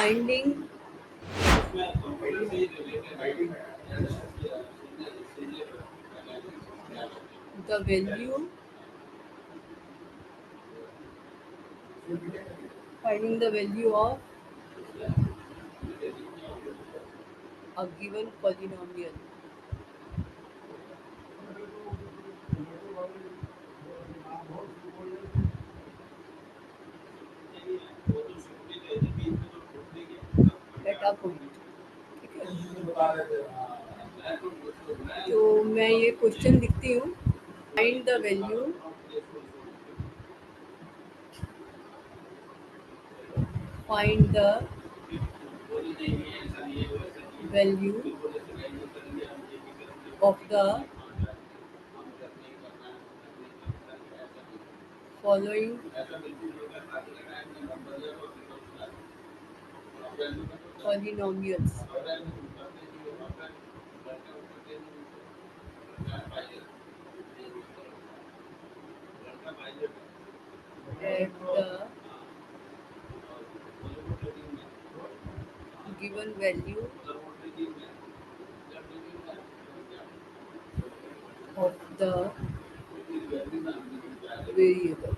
finding the value of a given polynomial. At a point. ठीक है, तो मैं ये क्वेश्चन लिखती हूँ. Find the value of the following polynomials. At the given value of the variable.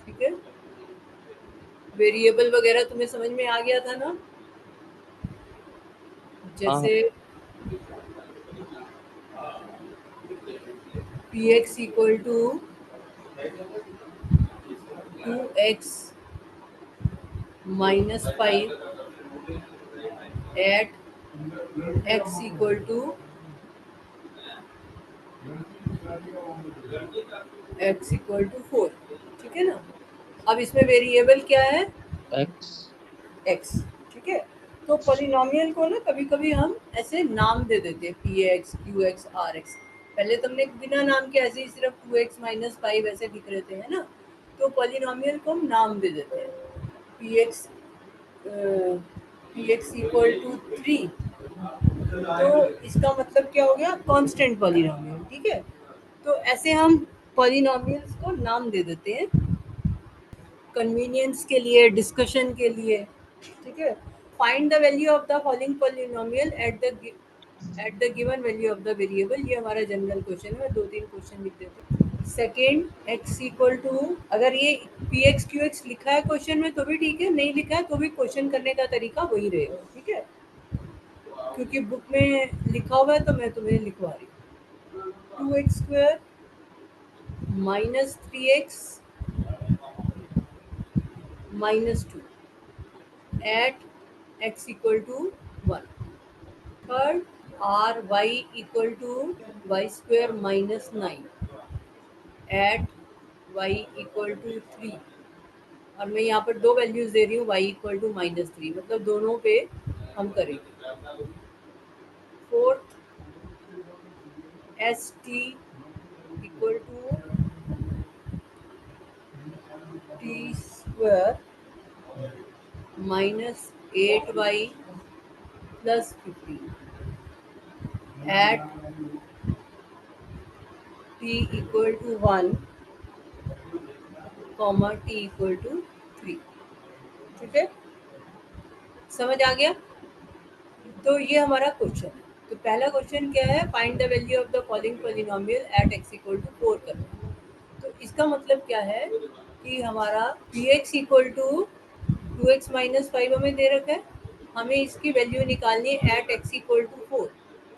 ठीक है, वेरिएबल वगैरह तुम्हें समझ में आ गया था ना. जैसे px equal to 2x minus 5 at x equal to x equal to 4. ठीक है ना. अब इसमें वेरिएबल क्या है? x. ठीक है, तो पॉलिनोमियल को ना कभी कभी हम ऐसे नाम दे देते हैं, px, qx, rx. पहले तुमने बिना नाम के ऐसे ही सिर्फ 2x minus 5 ऐसे लिख रहे थे, है ना. तो पॉलिनोमियल को हम नाम दे देते हैं. px इक्वल टू 3, तो इसका मतलब क्या हो गया? Constant polynomial. ठीक है, तो ऐसे हम पॉलिनोमियल्स को नाम दे देते हैं कन्वीनियंस के लिए, डिस्कशन के लिए. ठीक है, find the value of the following polynomial at the given value of the variable. ये हमारा जनरल क्वेश्चन है. 2-3 क्वेश्चन लिख देते हैं. सेकेंड, x इक्वल टू, अगर ये px qx लिखा है क्वेश्चन में तो भी ठीक है, नहीं लिखा है तो भी क्वेश्चन करने का तरीका वही रहेगा. ठीक है, क्योंकि बुक में लिखा हुआ है तो मैं तुम्हें लिखवा रही हूँ. 2x² minus 3x minus 2 at x equal to 1. Third, ry equal to y square minus 9 at y equal to 3. और मैं यहाँ पर दो वैल्यूज दे रही हूँ, y equal to -3, मतलब दोनों पे हम करेंगे. Fourth, st equal to t square minus 8y plus 15 at t equal to 1, t equal to 3. ठीक है, समझ आ गया? तो ये हमारा क्वेश्चन है. तो पहला क्वेश्चन क्या है? Find the value of the following polynomial at x equal to 4 करना. तो इसका मतलब क्या है कि हमारा px equal to 2x minus 5 हमें दे रखा है, हमें इसकी वैल्यू निकालनी है एट x इक्वल टू 4.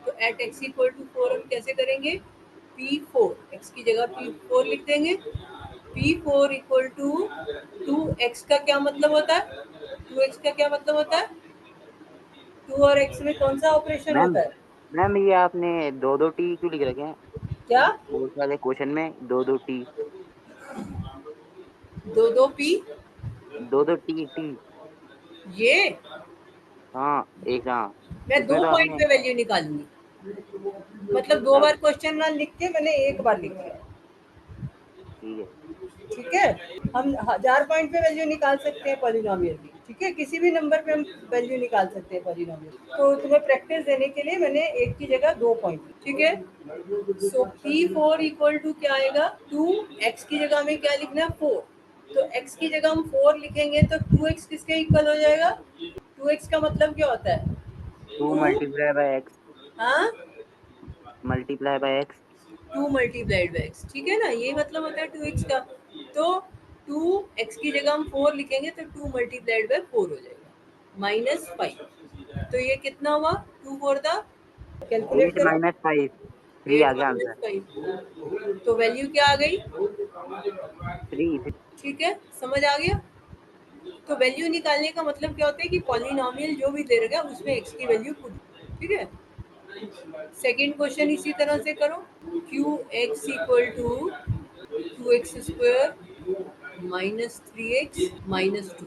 तो एट x इक्वल टू 4 हम कैसे करेंगे? p4, x की जगह p4 लिख देंगे. p4 इक्वल टू 2x का क्या मतलब होता है? 2x का क्या मतलब होता है? 2 और x में कौन सा ऑपरेशन होता है? मैम ये आपने 2-2 टी क्यों लिख रखे हैं? क्या? बहुत सारे क्वेश्चन में 2-2 टी. 2-2 p. 2-2 T T. ये हाँ एक. हाँ मैं इसमें 2 तो पॉइंट आपने पे वैल्यू निकालूंगी, मतलब 2 बार क्वेश्चन ना लिख के मैंने एक बार लिखा है. ठीक है. ठीक है, हम 1000 पॉइंट पे वैल्यू निकाल सकते हैं पॉलिनोमियल की. ठीक है, किसी भी नंबर पे हम वैल्यू निकाल सकते हैं पॉलिनोमियल. तो तुम्हें प्रैक्टिस देने के लिए मैंने एक की जगह 2 पॉइंट. ठीक है, सो p4 इक्वल टू क्या आएगा? 2, x की जगह में क्या लिखना है? 4. तो x की जगह हम 4 लिखेंगे तो 2x किसके इक्वल हो जाएगा? 2x का मतलब क्या होता है? 2 2 मल्टीप्लाई बाय x, हाँ, multiply by x। 2 multiplied by x, ठीक है ना, यही मतलब होता है 2x का। तो 2x की जगह हम 4 लिखेंगे तो 2 मल्टीप्लाइड बाय 4 हो जाएगा माइनस 5। तो ये कितना हुआ? 2 4 दा, कैलकुलेट 8 करो। माइनस 5, 3 आ 8 गया माइनस आंसर। 5, तो वैल्यू क्या आ गई? 3। ठीक है, समझ आ गया? तो वैल्यू निकालने का मतलब क्या होता है कि पॉलिनोमियल जो भी दे रखा है उसमें x की वैल्यू पुट, ठीक है। सेकंड क्वेश्चन इसी तरह से करो। Q x equal to 2x² minus 3x minus 2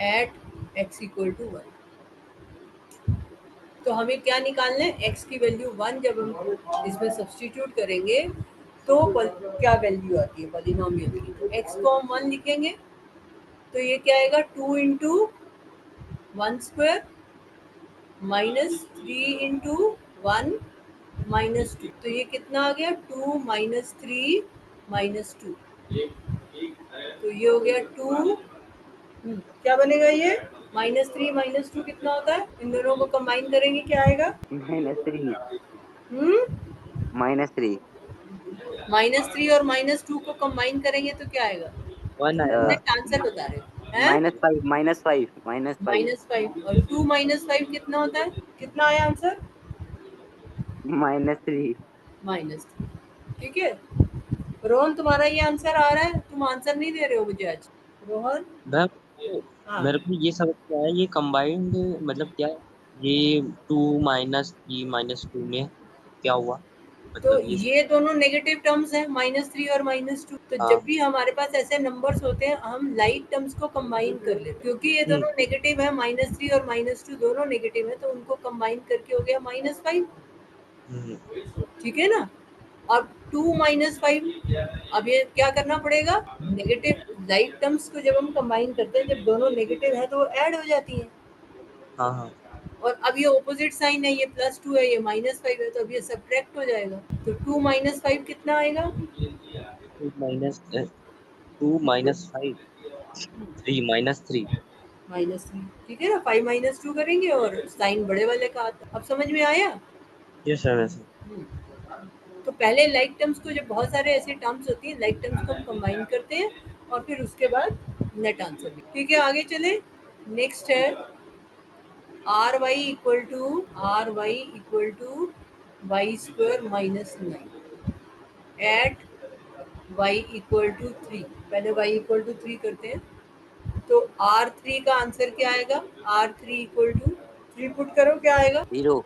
at x equal to 1। तो हमें क्या निकालना है? x की वैल्यू 1 जब हम इसमें सब्स्टिट्यूट करेंगे तो क्या वैल्यू आती है पॉलिनोमियल की? तो x को हम 1 लिखेंगे तो ये क्या आएगा? 2 इंटू 1² माइनस 3 इंटू 1 माइनस 2, तो ये कितना आ गया? 2 माइनस 3 माइनस 2, तो ये हो गया 2। क्या बनेगा ये? माइनस 3 माइनस 2 कितना होता है? इन दोनों को कंबाइन करेंगे क्या आएगा? -3, हम्म, -3। -3 और -2 को कंबाइन करेंगे तो क्या आएगा? 1 तुम आएगा। नेक्स्ट आंसर बता रहे हो हैं? -5, -5, -5, -5 और 2 -5 कितना होता है? कितना आया आंसर? -3। -3, ठीक है। रोहन, तुम्हारा ये आंसर आ रहा है? तुम आंसर नहीं दे रहे हो मुझे आज। रोहन, मैम हाँ, मेरे को ये समझ में आया, ये कंबाइंड मतलब क्या है? ये 2 माइनस 3 माइनस 2 में क्या हुआ? तो मतलब ये दोनों नेगेटिव टर्म्स हैं, -3 और -2। तो हाँ। जब भी हमारे पास ऐसे नंबर्स होते हैं हम लाइक टर्म्स को कंबाइन कर लेते हैं, क्योंकि ये हम्म दोनों नेगेटिव है, -3 और -2 दोनों नेगेटिव है, तो उनको कंबाइन करके हो गया -5, हम्म, ठीक है ना। अब 2 -5, अब ये क्या करना पड़ेगा? नेगेटिव लाइक टर्म्स को जब हम कंबाइन करते हैं, जब दोनों नेगेटिव है तो वो ऐड हो जाती हैं। हाँ हाँ। और अब ये ऑपोजिट साइन है, ये +2 है, ये -5 है, तो अब ये सब्ट्रैक्ट हो जाएगा। तो 2 -5 कितना आएगा? 2 - 5 3 -3। -3, ठीक है ना। 5 -2 करेंगे और साइन बड़े वाले का आता है। अब समझ में आया? Yes sir yes. तो पहले लाइक टर्म्स को, जब बहुत सारे ऐसे टर्म्स होती हैं लाइक टर्म्स को हम कंबाइन करते हैं और फिर उसके बाद नेट आंसर भी, ठीक है। आगे चले, नेक्स्ट है ry y² -9 एट y 3। पहले y 3 करते हैं। तो R3 का आंसर क्या आएगा? R3 = 3 पुट करो, क्या आएगा? 0।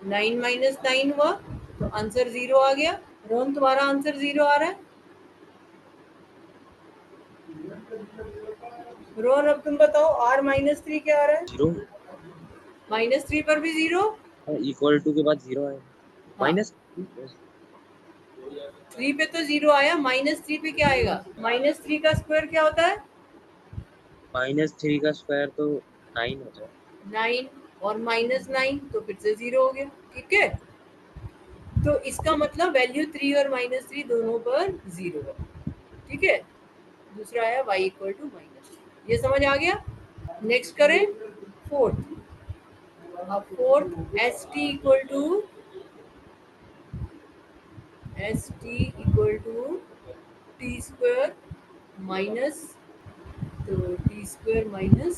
9 माइनस 9 हुआ, तो आंसर 0 आ गया। रोहन, तुम्हारा आंसर 0 आ रहा है। रोहन, अब तुम बताओ R-3 क्या आ रहा है? 0 -3 पर भी 0। इक्वल टू के बाद 0 आएगा। हाँ, माइनस 3 पे तो 0 आया, -3 पे क्या आएगा? -3 का स्क्वायर क्या होता है? -3 का स्क्वायर तो 9 होता है। 9, और -9 तो फिर से 0 हो गया, ठीक है। तो इसका मतलब वैल्यू 3 और -3 दोनों पर 0 है, ठीक है। दूसरा है y = -3। ये समझ आ गया? नेक्स्ट करें फोर्थ। अब फोर्थ st t² माइनस, तो t² माइनस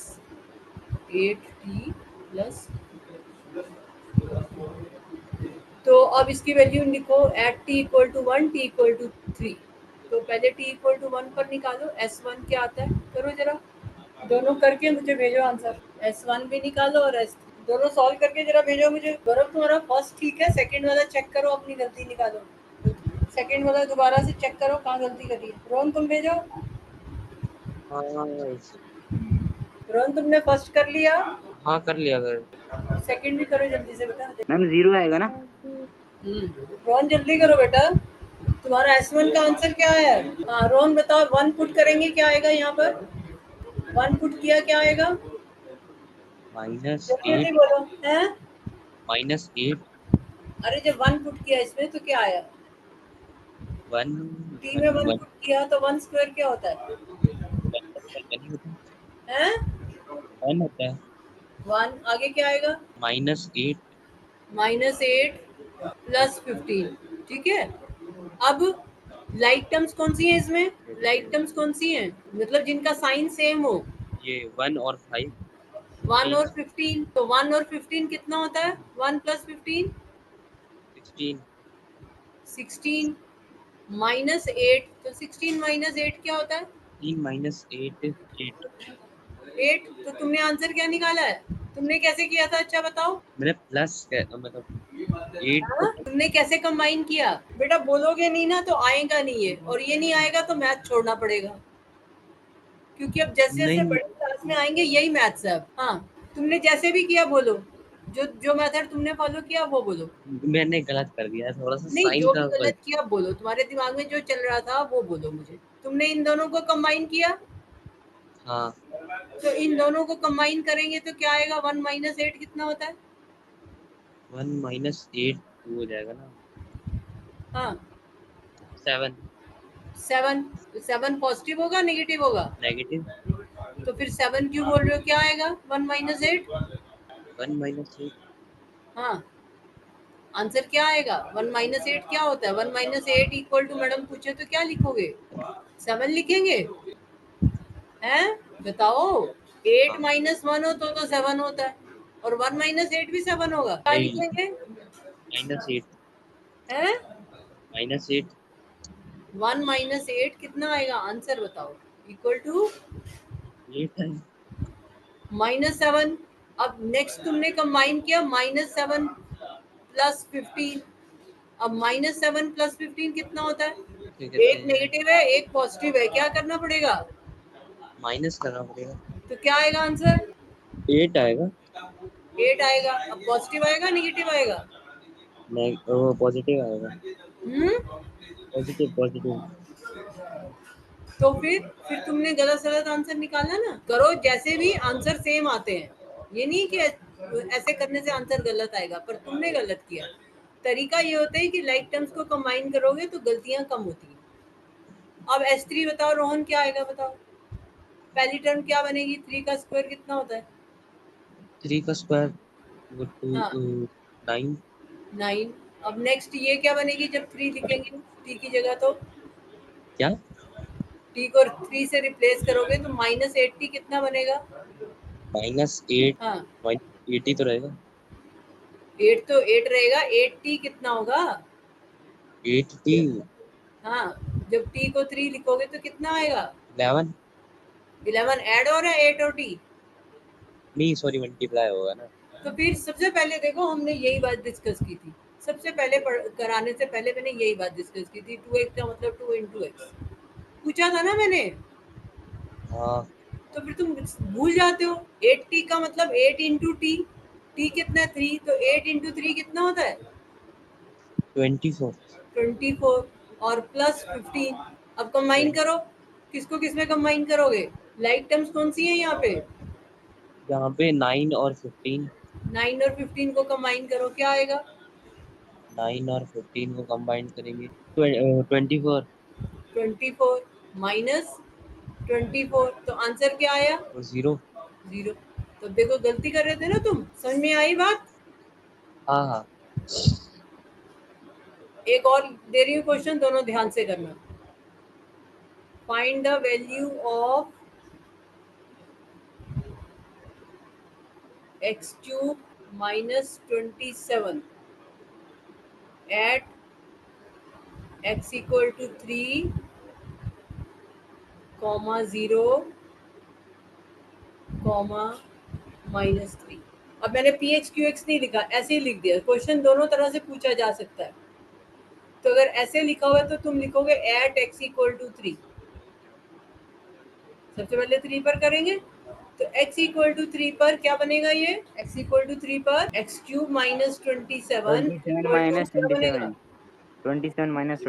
8t प्लस। तो अब इसकी वैल्यू लिखो एट t = 1 t = 3। तो पहले t = 1 पर निकालो, s1 क्या आता है? करो जरा, दोनों करके मुझे भेजो आंसर। S1 भी निकालो और S3 दोनों सॉल्व करके जरा भेजो मुझे। गौरव, तुम्हारा फर्स्ट ठीक है, सेकंड वाला चेक करो, अपनी गलती निकालो। सेकंड वाला दोबारा से चेक करो कहाँ गलती करी है। रोहन, तुम भेजो। हाँ रोहन, तुमने फर्स्ट कर लिया, हाँ कर लिया कर। सेकंड भी करो जल्दी से बेटा। मैम 0 आएगा ना? रोहन जल्दी करो बेटा, तुम्हारा S1 का आंसर क्या है? हाँ रोहन बताओ, 1 पुट करेंगे क्या आएगा यहाँ पर? 1 पुट किया क्या आएगा? जल्दी -8 जल्दी बोलो हैं। -8 अरे जब 1 पुट किया इसमें तो क्या आया? वन टी में वन वन पुट किया तो वन स्क्वायर क्या होता है? हैं? वन होता है। वन आगे क्या आएगा? -8 -8 प्लस 15। ठीक है, अब लाइक टर्म्स कौन सी है इसमें? लाइक टर्म्स कौन सी हैं? मतलब जिनका साइन सेम हो। ये 1 और 5 1 और 15, तो 1 और 15 कितना होता है? 1 प्लस 15 16 16 -8, तो 16 -8 क्या होता है? 3 -8 8 8। तो तुमने आंसर क्या निकाला है? तुमने कैसे किया था? अच्छा बताओ। मैंने प्लस मतलब 8 हाँ? तुमने कैसे कंबाइन किया? बेटा बोलोगे नहीं ना तो आएगा नहीं है, और ये नहीं आएगा तो मैथ छोड़ना पड़ेगा, क्योंकि अब जैसे जैसे नहीं, बड़ी क्लास में आएंगे यही मैथ्स है अब। हाँ, तुमने जैसे भी किया बोलो, जो जो मेथड तुमने फॉलो किया वो बोलो। मैंने गलत कर दिया थोड़ा सा नहीं, साइन जो भी का गलत किया बोलो, तुम्हारे दिमाग में जो चल रहा था वो बोलो मुझे। तुमने इन दोनों को कंबाइन किया, हाँ तो इन दोनों को कंबाइन करेंगे तो क्या आएगा? 1 -8 कितना होता है? 1 -8 हो जाएगा ना हाँ 7 7। 7 पॉजिटिव होगा नेगेटिव होगा? नेगेटिव तो फिर 7 क्यों बोल रहे हो? क्या आएगा 1 -8? 1 -8 हाँ, आंसर क्या आएगा? 1 -8 क्या होता है? 1 -8 इक्वल टू, मैडम पूछे तो क्या लिखोगे? 7 लिखेंगे? हैं? बताओ। 8 -1 हो तो 7 होता है, और 1 -8 भी 7 होगा। क्या नहीं लिखेंगे? -8 हैं? -8 1 -8 कितना आएगा? आंसर बताओ। इक्वल टू 8 है -7। अब नेक्स्ट तुमने कंबाइन किया -7 प्लस 15। अब -7 प्लस 15 कितना होता है? क्या कहते एक हैं नेगेटिव है एक पॉजिटिव है, क्या करना पड़ेगा? माइनस करना पड़ेगा तो क्या आएगा आंसर? 8 आएगा 8 आएगा। अब पॉजिटिव आएगा नेगेटिव आएगा? नहीं वो पॉजिटिव आएगा हम्म। पॉजिटिव पॉजिटिव तो फिर तुमने गलत सलत आंसर निकाला ना। करो जैसे भी आंसर सेम आते हैं, ये नहीं कि ऐसे करने से आंसर गलत आएगा, पर तुमने गलत किया। तरीका ये होता है कि लाइक टर्म्स को कंबाइन करोगे तो गलतियां कम होती हैं। अब S3 बताओ रोहन, क्या आएगा बताओ? पहली टर्म क्या बनेगी? 3 का स्क्वायर कितना होता है? 3 का स्क्वायर वो हाँ 9 9। अब नेक्स्ट ये क्या बनेगी जब 3 लिखेंगे t की जगह? तो क्या t को 3 से रिप्लेस करोगे तो -8t कितना बनेगा? -8 हाँ, -80 तो रहेगा 8 तो 8 रहेगा। 8t कितना होगा? 8t हाँ, जब t को 3 लिखोगे तो कितना आएगा? 11 11 ऐड हो रहा है 8 और t। नहीं सॉरी मल्टीप्लाई होगा ना तो फिर सबसे पहले देखो हमने यही बात डिस्कस की थी। सबसे पहले कराने से पहले मैंने यही बात डिस्कस की थी, 2x का मतलब 2 into x पूछा था ना मैंने। हाँ तो फिर तुम भूल जाते हो। 8t का मतलब 8 इंटू टी। टी कितना है? 3। तो 8 इंटू 3 कितना होता है? 24 24 और प्लस 15। अब कंबाइन करो, किसको किसमें कंबाइन करोगे? लाइक टर्म्स कौन सी है यहाँ पे? यहाँ पे 9 और 15 9 और 15 को कंबाइन करो, क्या आएगा? 9 और 15 को कंबाइन करेंगे 24 24 माइनस 24, तो आंसर क्या आया? और 0 0। तो देखो गलती कर रहे थे ना तुम। समझ में आई बात? हाँ हाँ एक और दे रही हूँ क्वेश्चन, दोनों ध्यान से करना। Find the value of x³ -27 at x equal to 3, 0, -3। अब मैंने PX QX नहीं लिखा, ऐसे ही लिख दिया। क्वेश्चन दोनों तरह से पूछा जा सकता है। तो अगर ऐसे लिखा हुआ है तो तुम लिखोगे एट x equal to 3। सबसे पहले 3 पर करेंगे, तो x equal to 3 पर क्या बनेगा? ये x equal to 3 पर x³ -27 27 equal to माइनस क्या बनेगा? 27 27 माइनस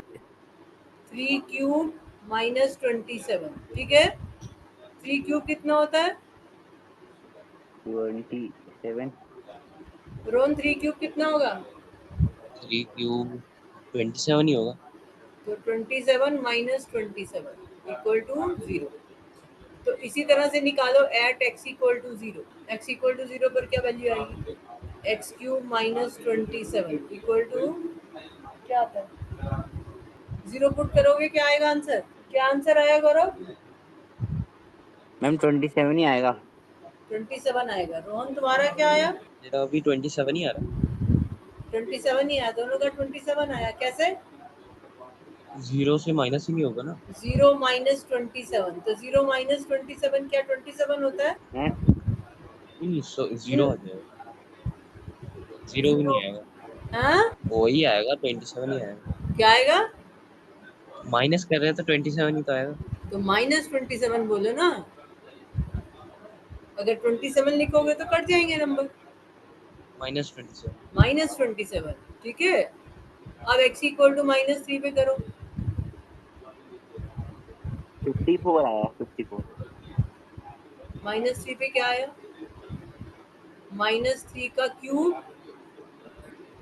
3³ -27। ठीक है, 3³ कितना होता है? 27 रोहन 3³ कितना होगा? 3 क्यूब 27 ही होगा तो 27 माइनस 27 इक्वल टू 0। तो इसी तरह से निकालो at x equal to 0। x equal to 0 पर क्या वैल्यू आएगी? X cube minus 27 equal to क्या आता है? 0 पुट करोगे क्या आएगा आंसर? क्या आंसर आया गौरव? मैम 27 ही आएगा। 27 आएगा। रोहन तुम्हारा क्या आया? मेरा अभी 27 ही आ रहा 27 ही आया, दोनों का 27 आया। कैसे? है। 0 से माइनस ही नहीं होगा ना? 0 माइनस 27, तो 0 माइनस 27 क्या 27 होता है? हैं? नहीं, 0 आ जाएगा। 0 भी नहीं 0 आएगा, हाँ वही आएगा, 27 ही आएगा। क्या आएगा? माइनस कर रहे हैं तो 27 ही तो आएगा। तो माइनस 27 बोलो ना। अगर 27 लिखोगे तो कट जाएंगे नंबर। -27। माइनस 27, ठीक है। अब x इक्वल टू -3 पे करो। 54 आया, 54। -3 पे क्या आया? -3 का क्यूब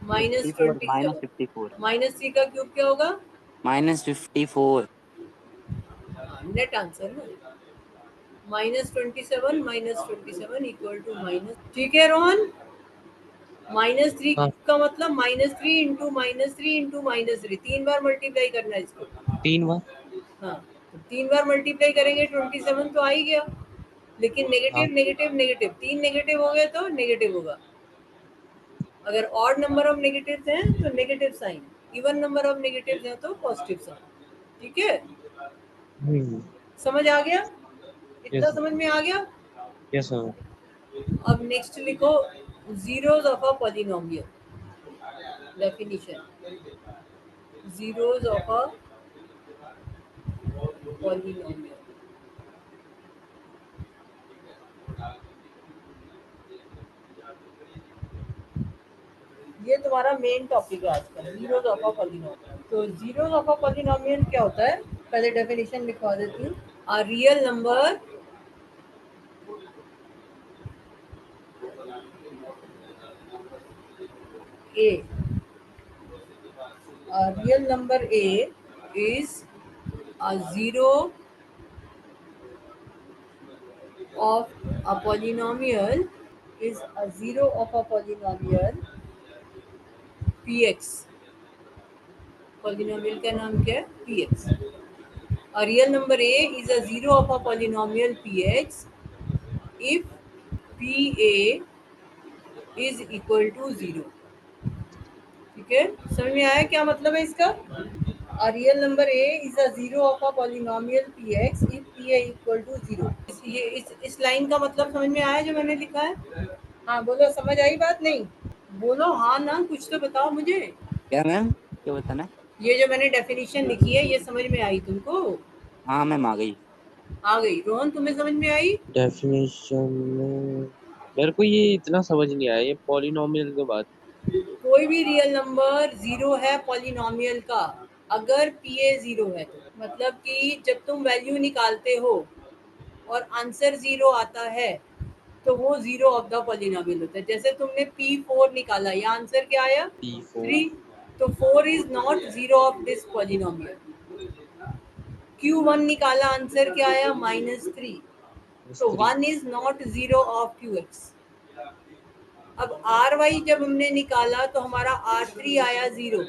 माइनस 54 माइनस 27। 54 -3 का क्यूब क्या होगा? -54। नेट आंसर ना। -27 इक्वल टू माइनस, ठीक है रोहन। -3 हाँ, का मतलब -3 इंटू -3 3 बार मल्टीप्लाई करना है इसको। 3 बार। हाँ, तो 3 बार मल्टीप्लाई करेंगे 27 तो आ ही गया। लेकिन हाँ, नेगेटिव नेगेटिव नेगेटिव, 3 नेगेटिव हो गए तो नेगेटिव होगा। अगर ऑड नंबर ऑफ नेगेटिव्स हैं तो negative sign, even number of negatives हैं तो पॉजिटिव साइन। ठीक है, समझ आ गया? इतना यस, समझ में आ गया? Yes ma'am. अब नेक्स्ट लिखो zeros of a polynomial. Definition, zeros of a polynomial. ये तुम्हारा मेन टॉपिक है आज का, जीरोस ऑफ अ पॉलिनोमियल। तो जीरोस ऑफ अ पॉलिनोमियल क्या होता है? पहले डेफिनेशन लिखवा देती हूँ। A real number a, a real number a is a zero of a polynomial, is a zero of a polynomial px। polynomial का नाम क्या है? px। a real number a is a zero of a polynomial px if pa is equal to 0। ठीक है, समझ में आया क्या मतलब है इसका? A real number a is a zero of a polynomial px if pa equal to 0। ये इस लाइन का मतलब समझ में आया जो मैंने लिखा है? हाँ बोलो, समझ आई बात? नहीं बोलो हाँ ना, कुछ तो बताओ मुझे। क्या मैम, क्या बताना है? ये जो मैंने डेफिनेशन लिखी है ये समझ में आई तुमको? हाँ मैम, आ गई। आ गई। रोहन तुम्हें समझ में आई? डेफिनेशन में मेरे को ये इतना समझ नहीं आया, ये पॉलिनोमियल के बाद। कोई भी रियल नंबर जीरो है पॉलिनोमियल का अगर pa जीरो है तो, मतलब कि जब तुम वैल्यू निकालते हो और आंसर जीरो आता है तो वो जीरो ऑफ द पॉलिनोमियल होता है। जैसे तुमने P4 निकाला, ये आंसर क्या आया? P4 3। तो 4 is not zero of this polynomial. Q1 निकाला, आंसर क्या आया? -3। तो 3। 1 is not zero of QX। अब RY जब हमने निकाला तो हमारा R3 आया 0।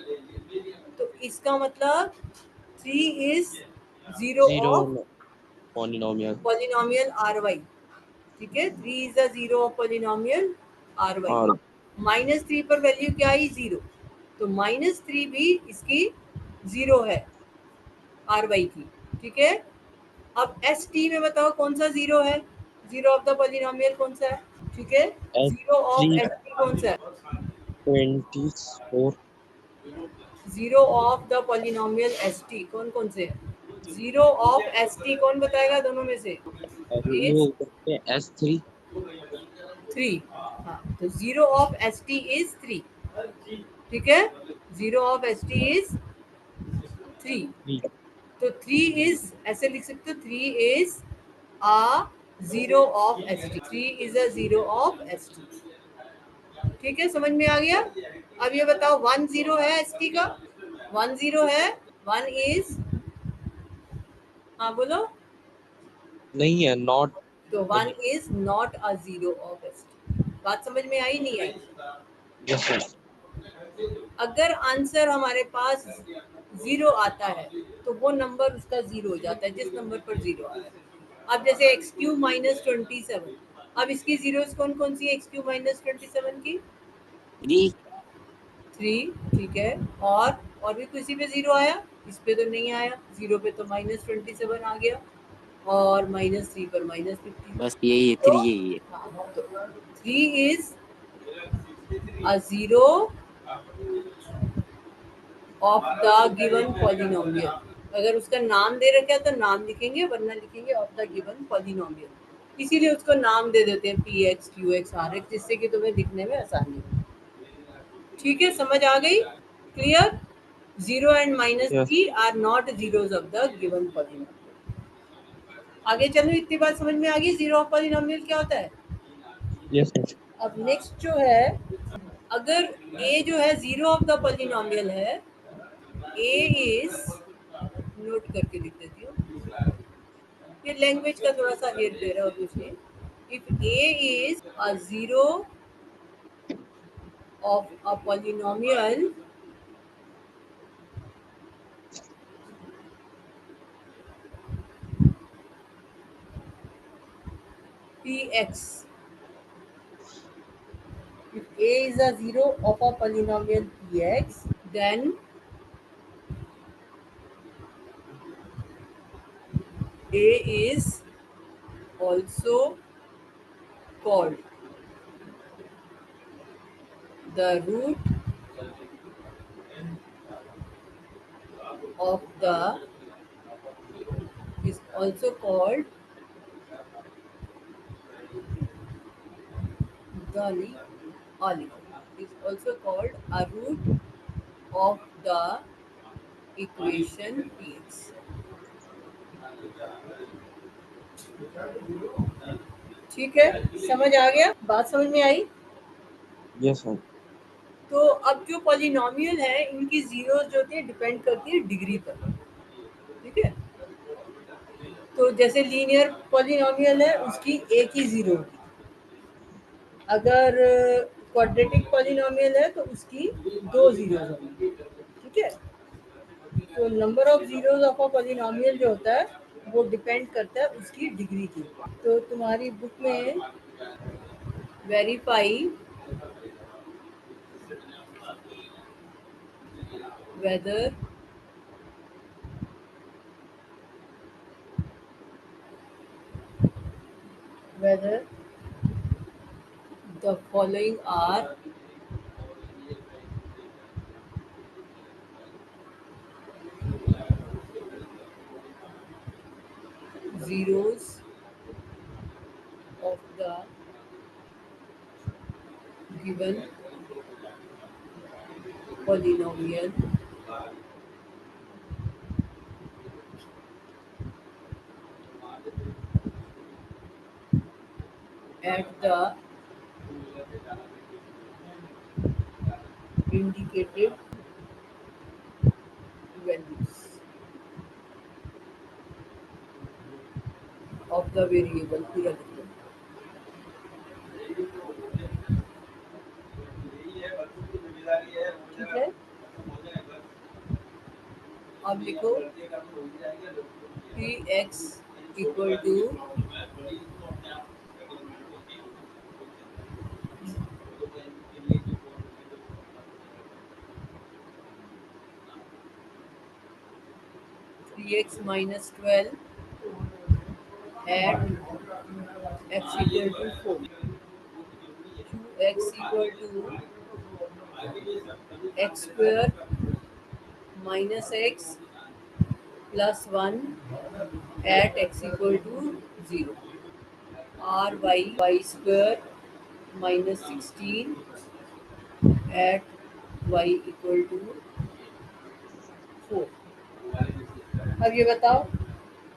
तो इसका मतलब 3 is zero 0 of polynomial. Polynomial RY। ठीक है, 3 is a zero of polynomial RY। और -3 पर वैल्यू क्या आई? 0। तो -3 भी इसकी जीरो है RY की। ठीक है, अब ST में बताओ कौन सा जीरो है? जीरो ऑफ द पॉलिनोमियल कौन सा है? ठीक है, जीरो ऑफ S3 ST कौन सा है? 24। Zero of the polynomial ST कौन कौन से है? जीरो ऑफ ST कौन बताएगा दोनों में से? और इज वो करते हैं S3। 3। हाँ, तो जीरो ऑफ ST इज 3। ठीक है, जीरो ऑफ ST इज 3। तो 3 इज, ऐसे लिख सकते हो, 3 is a zero of ST। 3 is a zero of ST। ठीक है, समझ में आ गया? अब ये बताओ 1 0 है ST का? 1 0 है? 1 इज, हाँ बोलो, नहीं है, नॉट। तो 1 is not a zero of S. बात समझ में आई नहीं आई? Yes sir. अगर आंसर हमारे पास जीरो आता है तो वो नंबर उसका जीरो हो जाता है जिस नंबर पर जीरो आया है। अब जैसे एक्स क्यू माइनस 27, अब इसकी जीरोस कौन कौन सी है एक्स क्यू माइनस 27 की? 3। 3, ठीक है। और भी किसी पे जीरो आया? इस पे तो नहीं आया, जीरो पे तो माइनस 27 आ गया, और -3 पर -15। बस यही है, तो 3 यही है। हाँ, तो 3 is a zero of the given polynomial. अगर उसका नाम दे रखा है तो नाम लिखेंगे, वरना लिखेंगे ऑफ द गिवन पॉलिनोमियल। इसीलिए उसको नाम दे देते हैं p x q x r x, जिससे कि तुम्हें दिखने में आसानी हो। ठीक है, समझ आ गई? Clear? 0 and yes. -3 are not zeros of the given polynomial. आगे चलो, इतनी बात समझ में आ गई जीरो ऑफ पॉलिनोमियल क्या होता है? Yes sir. अब नेक्स्ट जो है, अगर a जो है जीरो ऑफ द पॉलिनोमियल है, a इज, नोट करके लिख देती हूँ, ये लैंग्वेज का थोड़ा सा हेर फेर है और कुछ नहीं। If a is a zero of a polynomial px, if a is a zero of a polynomial px, then a is also called the root of the, is also called the is also called a root of the equation px। ठीक है, समझ आ गया? बात समझ में आई? Yes sir. तो अब जो पॉलिनोमियल है इनकी जीरोस जो होती है डिपेंड करती है डिग्री पर। ठीक है, तो जैसे लीनियर पॉलिनोमियल है उसकी एक ही जीरो होगी, अगर क्वाड्रेटिक पॉलिनोमियल है तो उसकी दो जीरोस होंगी। ठीक है, तो number of zeros of a polynomial जो होता है वो डिपेंड करता है उसकी डिग्री की। तो तुम्हारी बुक में verify whether the following are zeros of the given polynomial at the indicated values of the variable। पूरा लिखो। ठीक है, अब लिखो p x equal to 3x minus 12 at x equal to 4, 2x equal to x square minus x plus 1 at x equal to 0, y square minus 16 at y equal to 4। अब ये बताओ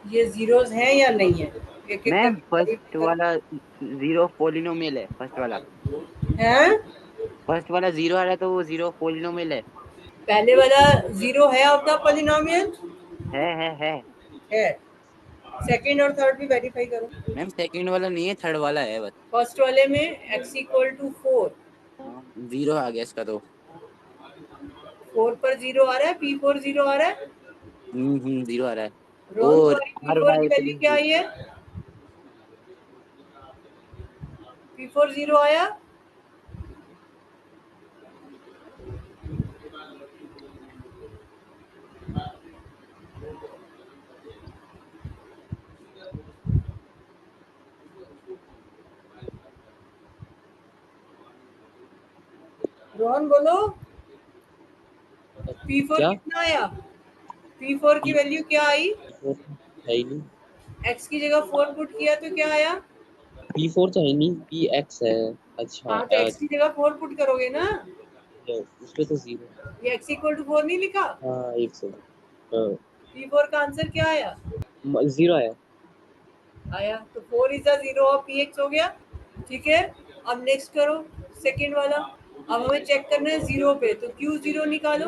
ये जीरोस हैं या नहीं है? एक एक मैम करके फर्स्ट verify वाला जीरो पॉलिनोमियल है, फर्स्ट वाला। हैं? फर्स्ट वाला जीरो आ रहा है तो वो जीरो पॉलिनोमियल है। पहले वाला जीरो है ऑफ द पॉलिनोमियल है। सेकंड और थर्ड भी वेरीफाई करो। मैम सेकंड वाला नहीं है, थर्ड वाला है बस। फर्स्ट वाले में x इक्वल टू 4, जीरो आ गया इसका तो। 4 पर जीरो आ रहा है, p4 जीरो आ रहा है। जीरो आ रहा है। रोहन और तुम्हारी आर p4 की वाई वैल्यू क्या आई है? p4 जीरो आया। रोहन बोलो, p4 क्या कितना आया? p4 की वैल्यू क्या आई? है ही नहीं, x की जगह 4 पुट किया तो क्या आया? P4 तो है नहीं, PX है। अच्छा हाँ, तो x की जगह 4 पुट करोगे ना। उसमें तो जीरो। ये x इक्वल टू 4 नहीं लिखा? हाँ एक सेकंड, p4 का आंसर क्या आया? जीरो है। आया तो 4 is the zero of px हो गया। ठीक है, अब नेक्स्ट करो सेकंड वाला। अब हमें चेक करना है जीरो पे, तो q जीरो निकालो।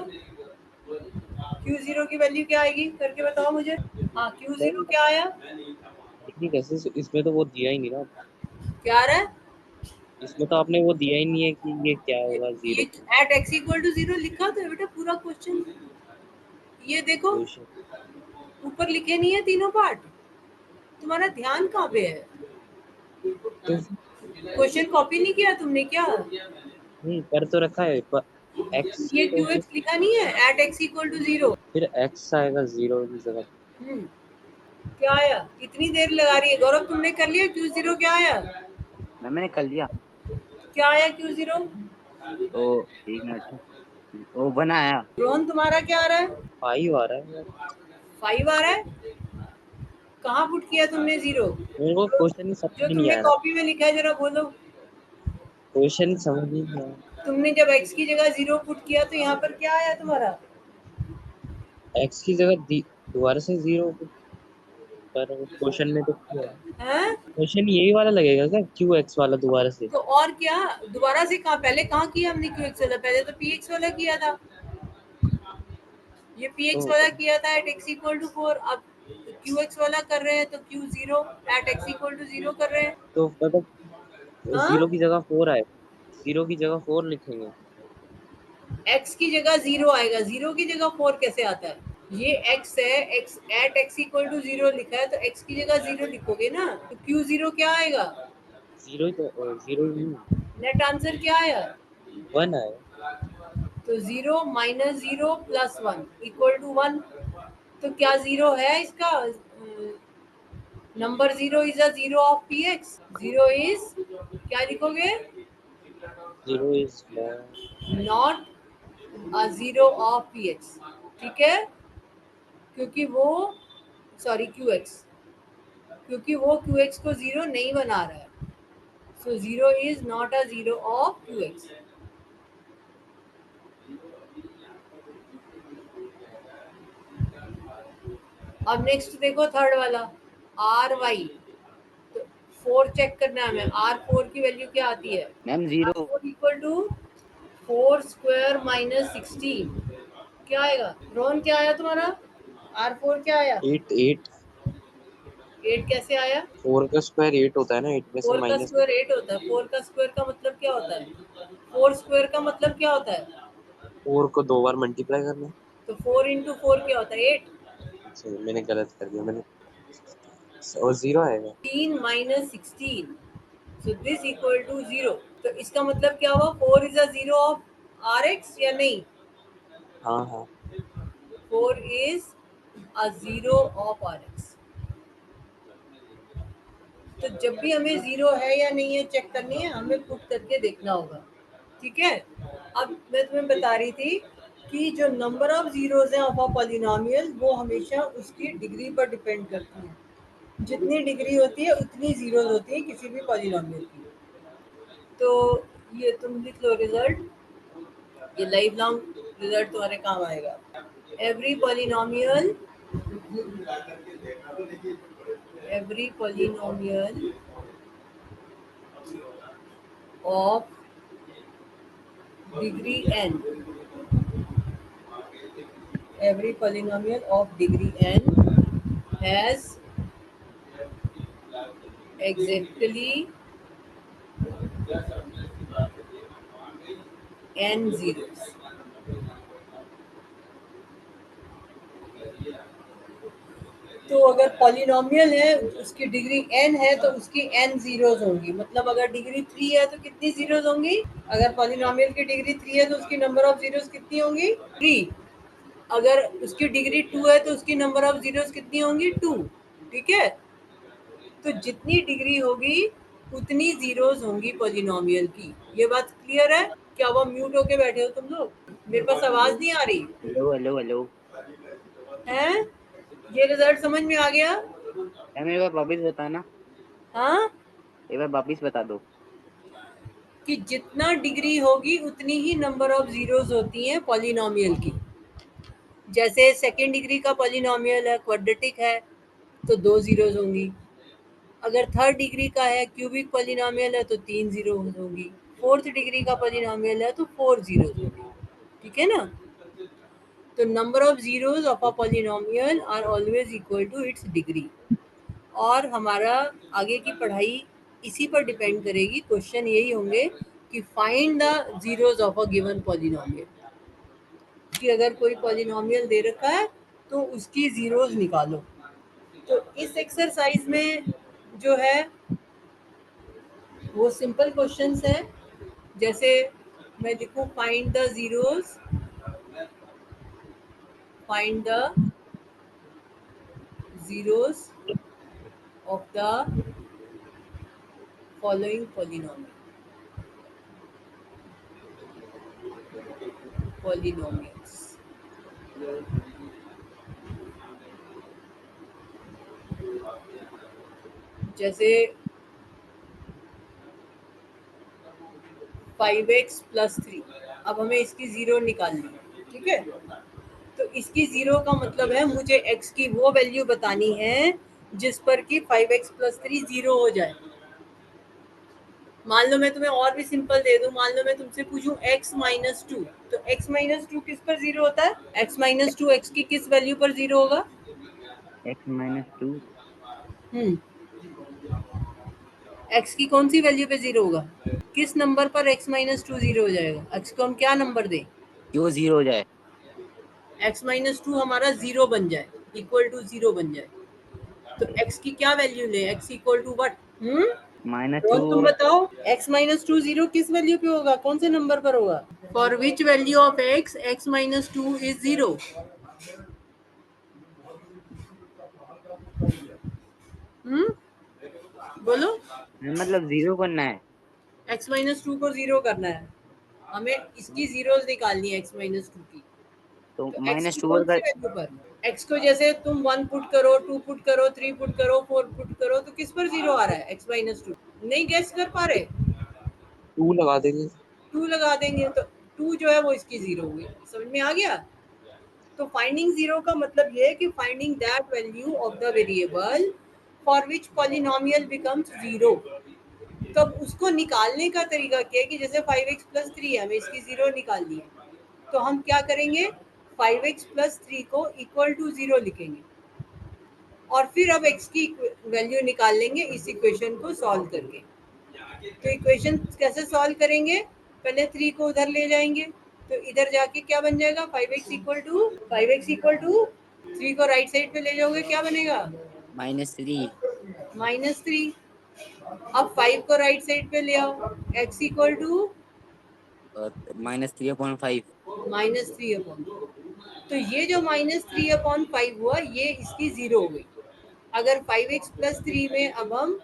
q जीरो की वैल्यू क्या आएगी करके बताओ मुझे। हाँ, q जीरो क्या आया? देखिए कैसे, इसमें तो वो दिया ही नहीं ना। क्या आ रहा है? इसमें तो आपने वो दिया ही नहीं है कि ये क्या होगा ये zero. At x equal to zero लिखा तो है बेटा पूरा क्वेश्चन। ये देखो क्वेश्चन ऊपर लिखे नहीं है तीनों पार्ट। तुम्हारा ध्यान कहाँ पे है? तो क्वेश्चन कॉपी नहीं किया तुमने क्या? नहीं कर तो रखा है, पर एक्स ये तो qx लिखा नहीं है at x equal to zero. फिर एक्स आएगा जीरो की जगह। क्या आया? कितनी देर लगा रही है गौरव? तुमने कर लिया q जीरो क्या आया? मैंने कर लिया। क्या आया q जीरो? तो एक मिनट, वो बनाया। रोहन तुम्हारा क्या आ रहा है? 5 आ रहा है। 5 आ रहा है। कहाँ पुट किया तुमने जीरो? मेरे को क्वेश्चन ही समझ जो में नहीं तुमने आ रहा। कॉपी में लिखा है जरा बोलो। क्वेश्चन समझ ही नहीं आ रहा। तुमने जब x की जगह जीरो पुट किया तो यहाँ पर क्या आया तुम्हारा? एक्स की जगह दोबारा से जीरो, पर क्वेश्चन में तो क्या है? हैं? क्वेश्चन यही वाला लगेगा क्या, क्यू एक्स वाला दोबारा से? तो और क्या दोबारा से? कहाँ पहले कहाँ किया हमने qx वाला? पहले तो px वाला किया था। ये px तो वाला किया था एट x इक्वल टू 4। अब qx वाला कर रहे हैं तो q zero at x equal to zero कर रहे हैं। तो मतलब हाँ, जीरो की जगह 4 आए, जीरो की जगह 4 लिखेंगे। x की जगह जीरो आएगा, जीरो की जगह 4 कैसे आता है? ये x है, x at x equal to zero लिखा है तो x की जगह जीरो लिखोगे ना, तो q जीरो क्या आएगा? जीरो ही तो, जीरो ही नहीं, नेट आंसर क्या आया? 1 आया। तो zero minus zero plus one equal to one. तो क्या जीरो है इसका? Number zero is a zero of p x. Zero is क्या लिखोगे? Zero is not a zero of p x. ठीक है, क्योंकि वो सॉरी क्यू एक्स, क्योंकि वो क्यू एक्स को जीरो नहीं बना रहा है। So zero is not a zero of Q x. अब नेक्स्ट देखो थर्ड वाला, आर वाई। तो 4 चेक करना है हमें। आर फोर की वैल्यू क्या आती है? Ma'am r zero. Four equal to 4 square minus 16। क्या आएगा? रोहन क्या आया तुम्हारा? आर फोर क्या आया? 8 8। 8 कैसे आया? 4 का स्क्वायर 8 होता है ना, 8 में से 4 का माइनस। स्क्वायर 8 होता है। 4 का स्क्वायर का मतलब क्या होता है? 4 स्क्वायर का मतलब क्या होता है? 4 को 2 बार मल्टीप्लाई करना। तो 4 इंटू 4 क्या होता है? 8। अच्छा मैंने गलत कर दिया मैंने, और जीरो आएगा। 16 माइनस 16, so this equal to zero. तो इसका मतलब क्या हुआ? 4 is a zero of r x या नहीं? हाँ हाँ। 4 is a zero of Rx। तो जब भी हमें जीरो है या नहीं है चेक करनी है, हमें पुट करके देखना होगा। ठीक है, अब मैं तुम्हें बता रही थी कि जो नंबर ऑफ जीरोज हैं ऑफ अ पॉलिनोमियल वो हमेशा उसकी डिग्री पर डिपेंड करती है। जितनी डिग्री होती है उतनी जीरोज होती है किसी भी पॉलिनोमियल की। तो ये तुम लिख लो रिजल्ट, ये लाइफ लॉन्ग रिजल्ट तुम्हारे काम आएगा। Every polynomial every polynomial of degree n every polynomial of degree n has exactly n zeros. तो अगर पॉलिनोमियल है उसकी डिग्री n है तो उसकी n जीरोज होंगी, मतलब अगर डिग्री 3 है तो कितनी जीरोज होंगी? अगर पॉलिनोमियल की डिग्री 3 है तो उसकी नंबर ऑफ जीरोज कितनी होंगी? 3। अगर उसकी डिग्री 2 है तो उसकी नंबर ऑफ जीरोज कितनी होंगी? 2। ठीक है, तो जितनी डिग्री होगी उतनी जीरोज होंगी पॉलिनोमियल की। ये बात क्लियर है? क्या वो म्यूट होके बैठे हो तुम लोग? मेरे पास आवाज नहीं आ रही हेलो हेलो हेलो। है? ये रिजल्ट समझ में आ गया? यार मेरे बार वापिस बताना, हाँ, एक बार वापिस बता दो। कि जितना डिग्री होगी उतनी ही नंबर ऑफ जीरोज होती हैं पॉलिनोमियल की। जैसे सेकेंड डिग्री का पॉलिनोमियल है, क्वाड्रेटिक है, तो 2 जीरोज होंगी। अगर थर्ड डिग्री का है, क्यूबिक पॉलिनोमियल है, तो 3 जीरो होंगी। फोर्थ डिग्री का पॉलिनोमियल है तो 4 जीरोज होंगी। ठीक है ना? तो number of zeros of a polynomial are always equal to its degree. और हमारा आगे की पढ़ाई इसी पर डिपेंड करेगी। क्वेश्चन यही होंगे कि find the zeros of a given polynomial, कि अगर कोई पॉलिनोमियल दे रखा है तो उसकी जीरोज निकालो। तो इस एक्सरसाइज में जो है वो सिंपल क्वेश्चंस हैं। जैसे मैं लिखूं find the zeros, find the zeros of the following polynomials. जैसे 5x प्लस 3, अब हमें इसकी जीरो निकालनी है। ठीक है, तो इसकी जीरो का मतलब है मुझे x की वो वैल्यू बतानी है जिस पर कि 5x प्लस 3 जीरो हो जाए। मान लो मैं तुम्हें और भी सिंपल दे दूं, मान लो मैं तुमसे पूछूं x माइनस 2, तो x माइनस 2 किस पर जीरो होता है? x माइनस 2 x की किस वैल्यू पर जीरो होगा? x-2 हम्म, x की कौन सी वैल्यू पे जीरो होगा? किस नंबर पर x माइनस 2 जीरो हो जाएगा? x को हम क्या नंबर दें? क्यों जीरो हो जाए? x माइनस 2 हमारा जीरो बन जाए, इक्वल टू जीरो बन जाए। तो x की क्या वैल्यू ले? x equal to what? -2 तुम बताओ, x माइनस 2 जीरो किस वैल्यू पे होगा? कौन से नंबर पर होगा? For which value of x minus 2 is zero? बोलो। मतलब जीरो करना है। x माइनस 2 को जीरो करना है, हमें इसकी जीरोज निकालनी है x माइनस 2 की। तो तो x की -2 कौन सी अगर वैल्यू पर? x को जैसे तुम 1 पुट करो, 2 पुट करो, 3 पुट करो, 4 पुट करो, तो किस पर जीरो आ रहा है? x माइनस 2 नहीं गैस कर पा रहे? 2 लगा देंगे। 2 लगा देंगे तो 2 जो है वो इसकी जीरो हुई। समझ में आ गया? तो फाइंडिंग जीरो का मतलब ये है कि finding that value of the variable for which polynomial becomes zero. तो अब उसको निकालने का तरीका क्या है कि जैसे 5x प्लस 3 है, हमें इसकी जीरो निकालनी है, तो हम क्या करेंगे? 5x प्लस 3 को इक्वल टू जीरो लिखेंगे और फिर अब x की वैल्यू निकाल लेंगे इस इक्वेशन को सॉल्व करके। तो इक्वेशन कैसे सॉल्व करेंगे? पहले 3 को उधर ले जाएंगे, तो इधर जाके क्या बन जाएगा? 5x इक्वल टू 3 को राइट साइड पे ले जाओगे, क्या बनेगा? -3 -3। अब 5 को राइट साइड पे ले आओ, x इक्वल टू -3/5 -3/, तो ये जो -3/5 हुआ ये इसकी जीरो हो गई। अगर 5x प्लस 3 में अब हम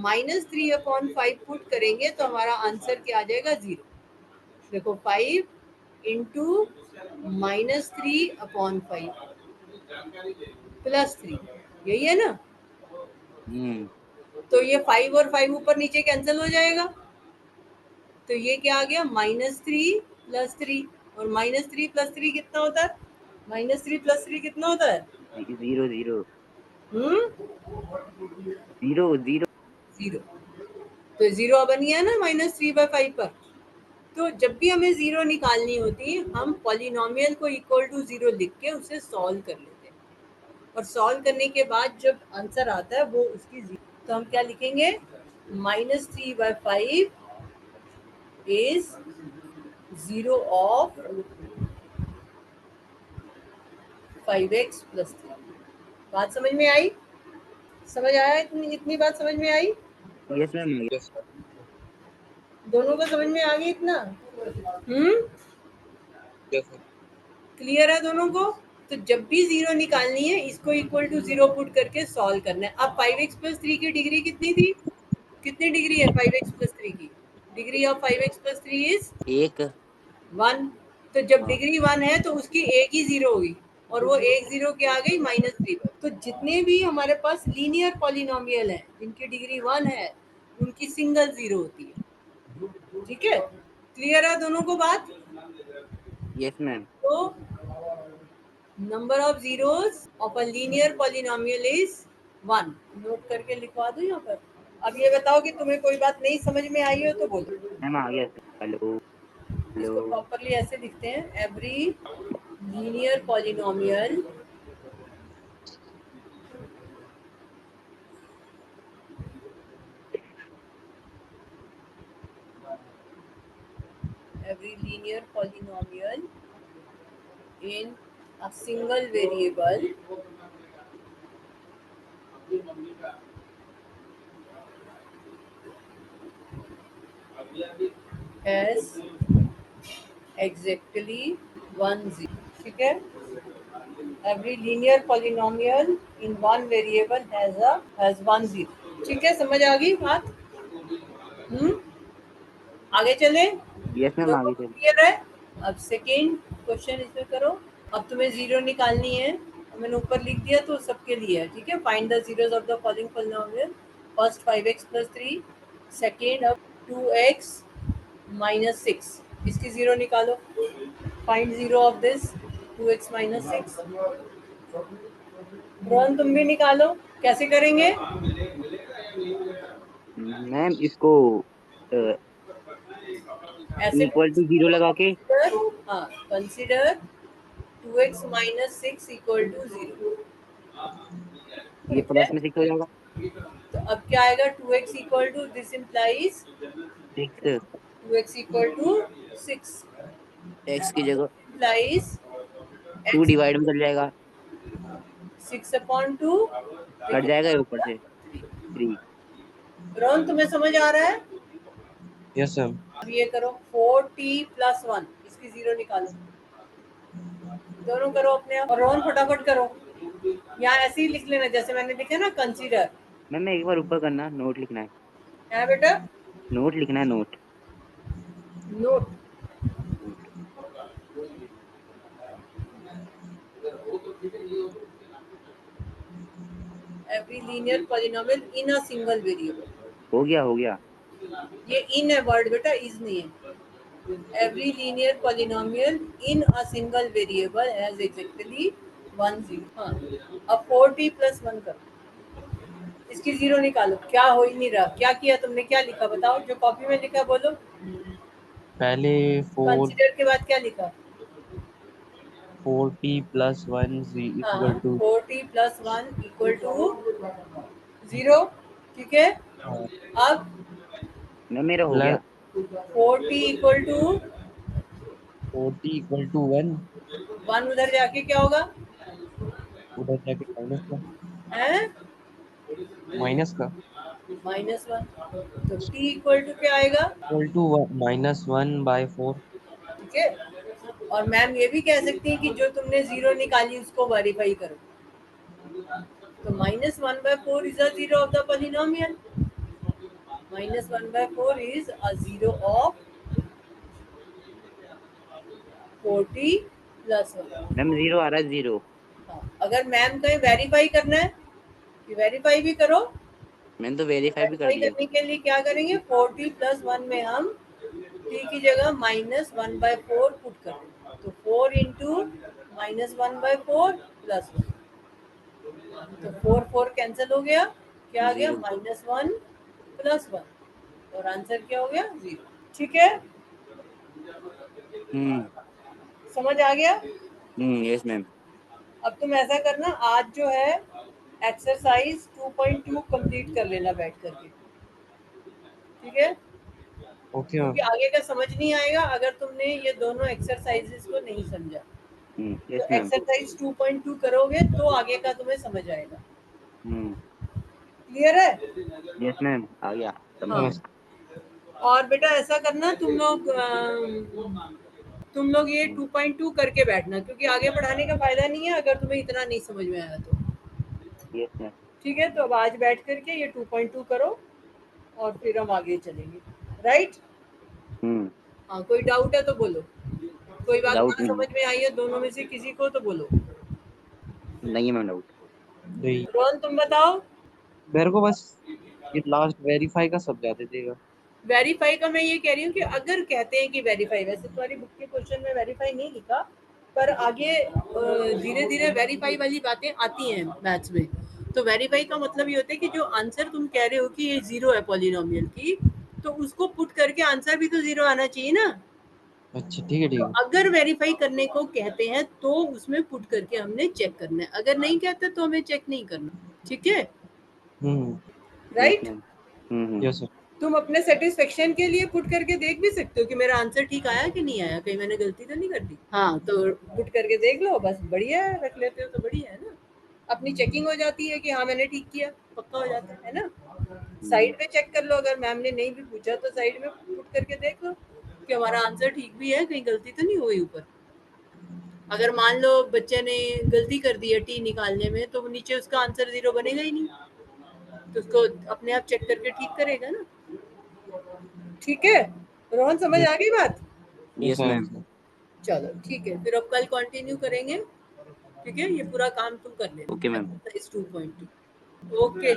-3/5 पुट करेंगे तो हमारा आंसर क्या आ जाएगा? जीरो। देखो 5 इंटू -3/5 प्लस 3, यही है ना? हम्म तो ये 5 और 5 ऊपर नीचे कैंसिल हो जाएगा, तो ये क्या आ गया? -3 प्लस 3, और -3 प्लस 3 कितना होता है? -3 प्लस 3 कितना होता है? 0 हम्म, 0 0 जीरो। तो जीरो बन गया ना -3/5 पर। तो जब भी हमें जीरो निकालनी होती है हम पॉलिनोमियल को इक्वल टू जीरो लिख के उसे सॉल्व कर लेते हैं, और सॉल्व करने के बाद जब आंसर आता है वो उसकी तो हम क्या लिखेंगे, -3/5 इज जीरो ऑफ 5x + 3। बात समझ में आई? समझ आया? इतनी बात समझ में आई? Yes ma'am. Yes sir. दोनों को समझ में आ गई इतना? Yes sir. क्लियर है दोनों को? तो जब भी जीरो निकालनी है इसको इक्वल टू जीरो पुट करके सॉल्व करना है। अब 5x + 3 की डिग्री कितनी थी? कितनी डिग्री है 5x + 3 की? डिग्री ऑफ 5x + 3 इज एक 1। तो जब हाँ डिग्री 1 है तो उसकी एक ही जीरो हुई, और वो एक जीरो क्या आ गई, -3 पर। तो जितने भी हमारे पास लीनियर पॉलिनोमियल हैं जिनकी डिग्री 1 है उनकी सिंगल जीरो होती है। ठीक है, क्लियर है दोनों को बात? Yes ma'am. तो number of zeros of a linear polynomial is 1। Note करके लिखवा दो यहाँ पर। अब ये बताओ कि तुम्हें कोई बात नहीं समझ में आई हो तो बोलो। मैम आ गया। हेलो इसको हेलो। प्रॉपरली ऐसे लिखते हैं, every linear polynomial in a single variable has exactly 1 0। ठीक है, every linear polynomial in one variable has 1 0। ठीक है, समझ आ गई बात? आगे चले? यस मैम दोनों आगे को चल। क्लियर है? अब सेकेंड क्वेश्चन इसमें करो। अब तुम्हें जीरो निकालनी है, मैंने ऊपर लिख दिया तो सबके लिए है। ठीक है, find the zeros of the following polynomial. First 5x + 3, second अब 2x - 6, इसकी जीरो निकालो। Find zero of this 2x - 6। Rohan तुम भी निकालो, कैसे करेंगे? मैम इसको ऐसे इक्वल टू जीरो लगा के हाँ, कंसिडर 2x - 6 = 0। ये ठीक है, प्लस में 6 हो जाएगा। तो अब क्या आएगा, 2x = this implies 6 2x = 6 x की जगह इम्प्लाइज 2 x डिवाइड में कर जाएगा, 6/2। कट जाएगा ये ऊपर से 3। रोहन तुम्हें समझ आ रहा है? Yes sir. अब ये करो 4t + 1, इसकी जीरो निकालो। दोनों करो अपने आप, और रोहन फटाफट करो। यहाँ ऐसे ही लिख लेना जैसे मैंने लिखा ना, कंसीडर। मैम एक बार ऊपर करना, नोट लिखना है। है बेटा? नोट लिखना है, note. Note. Every linear polynomial in a single variable. हो गया हो गया। ये इन है वर्ड बेटा, इज नहीं है। Every linear polynomial in a single variable has exactly 1 0। हाँ, अब 4t + 1 करो, इसकी जीरो निकालो। क्या हो ही नहीं रहा, क्या किया तुमने, क्या लिखा बताओ, जो कॉपी में लिखा बोलो। पहले 4 कंसीडर के बाद क्या लिखा? 4t + 1 हाँ, इक्वल टू 4t + 1 = 0। ठीक है, अब मैम मेरा हो प्लस गया। 4t = 4t = 1, 1 उधर जाके क्या होगा? उधर जाके माइनस का। है माइनस का -1। तो t = क्या आएगा? Equal to -1/4। ठीक है, और मैम ये भी कह सकती है कि जो तुमने जीरो निकाली उसको वेरीफाई करो। तो -1/4 is a zero of the polynomial. -1/4 is a zero of 40 + 1। Ma'am zero आ रहा है, जीरो। हाँ, अगर मैम कहीं वेरीफाई करना है कि वेरीफाई भी करो, मैंने तो वेरीफाई भी कर वेरीफाई दिया। करने के लिए क्या करेंगे, 40 + 1 में हम t की जगह -1/4 पुट कर देंगे। तो 4 × -1/4 + 1, तो 4 कैंसिल हो गया, क्या आ गया, 0। -1 + 1, और आंसर क्या हो गया, 0। ठीक है, समझ आ गया? Yes ma'am. अब तुम ऐसा करना, आज जो है एक्सरसाइज 2.2 कंप्लीट कर लेना बैठ करके, ठीक है? ओके क्योंकि मैम। आगे का समझ नहीं आएगा अगर तुमने ये दोनों एक्सरसाइजेस को नहीं समझा। यस तो मैम। एक्सरसाइज 2.2 करोगे तो आगे का तुम्हें समझ आएगा। हम्म क्लियर है? यस मैम, आ गया समझ। हाँ। और बेटा ऐसा करना, तुम लोग ये 2.2 करके बैठना, क्योंकि आगे पढ़ाने का फायदा नहीं है अगर तुम्हें इतना नहीं समझ में आया तो। Yes ma'am. ठीक है, तो अब आज बैठ करके ये 2.2 करो और फिर हम आगे चलेंगे। राइट? हाँ, कोई डाउट है तो बोलो। कोई बात डाउट ना नहीं समझ में आई है दोनों में से किसी को तो बोलो। नहीं है मैम डाउट। नहीं, रोहन तुम बताओ। मेरे को बस ये लास्ट वेरीफाई का सब जाते देगा। वेरीफाई का मैं ये कह रही हूँ कि अगर कहते हैं कि वेरीफाई, वैसे तुम्हारी बुक के क्वेश्चन में वेरीफाई नहीं लिखा, पर आगे धीरे धीरे वेरीफाई वाली बातें आती हैं मैथ्स में। तो वेरीफाई का मतलब ये होता है कि जो आंसर तुम कह रहे हो कि ये जीरो है पॉलिनोमियल की, तो उसको पुट करके आंसर भी तो जीरो आना चाहिए ना। अच्छा ठीक है ठीक तो है। अगर वेरीफाई करने को कहते हैं तो उसमें पुट करके हमने चेक करना है, अगर नहीं कहते तो हमें चेक नहीं करना। ठीक है? Hmm. Yes right? Ma'am. Yes sir. तुम अपने सेटिस्फेक्शन के लिए पुट करके देख भी सकते हो कि मेरा आंसर ठीक आया कि नहीं आया, कहीं मैंने गलती तो नहीं कर दी। हाँ, तो पुट करके देख लो, बस बढ़िया है, रख लेते हो तो बढ़िया है ना। अपनी चेकिंग हो जाती है कि हाँ मैंने ठीक किया, पक्का हो जाता है ना। साइड पे चेक कर लो, अगर मैम ने नहीं भी पूछा तो साइड में पुट करके देख लो कि हमारा आंसर ठीक भी है, कहीं गलती तो नहीं हुई ऊपर। अगर मान लो बच्चे ने गलती कर दी है टी निकालने में, तो नीचे उसका आंसर जीरो बनेगा ही नहीं, तो उसको अपने आप चेक करके ठीक करेगा ना। ठीक है? रोहन समझ आ गई बात? Yes ma'am. चलो ठीक है, फिर अब कल कंटिन्यू करेंगे। ठीक है, ये पूरा काम तुम कर लेना। Okay ma'am. एक्सरसाइज 2.2। ओके।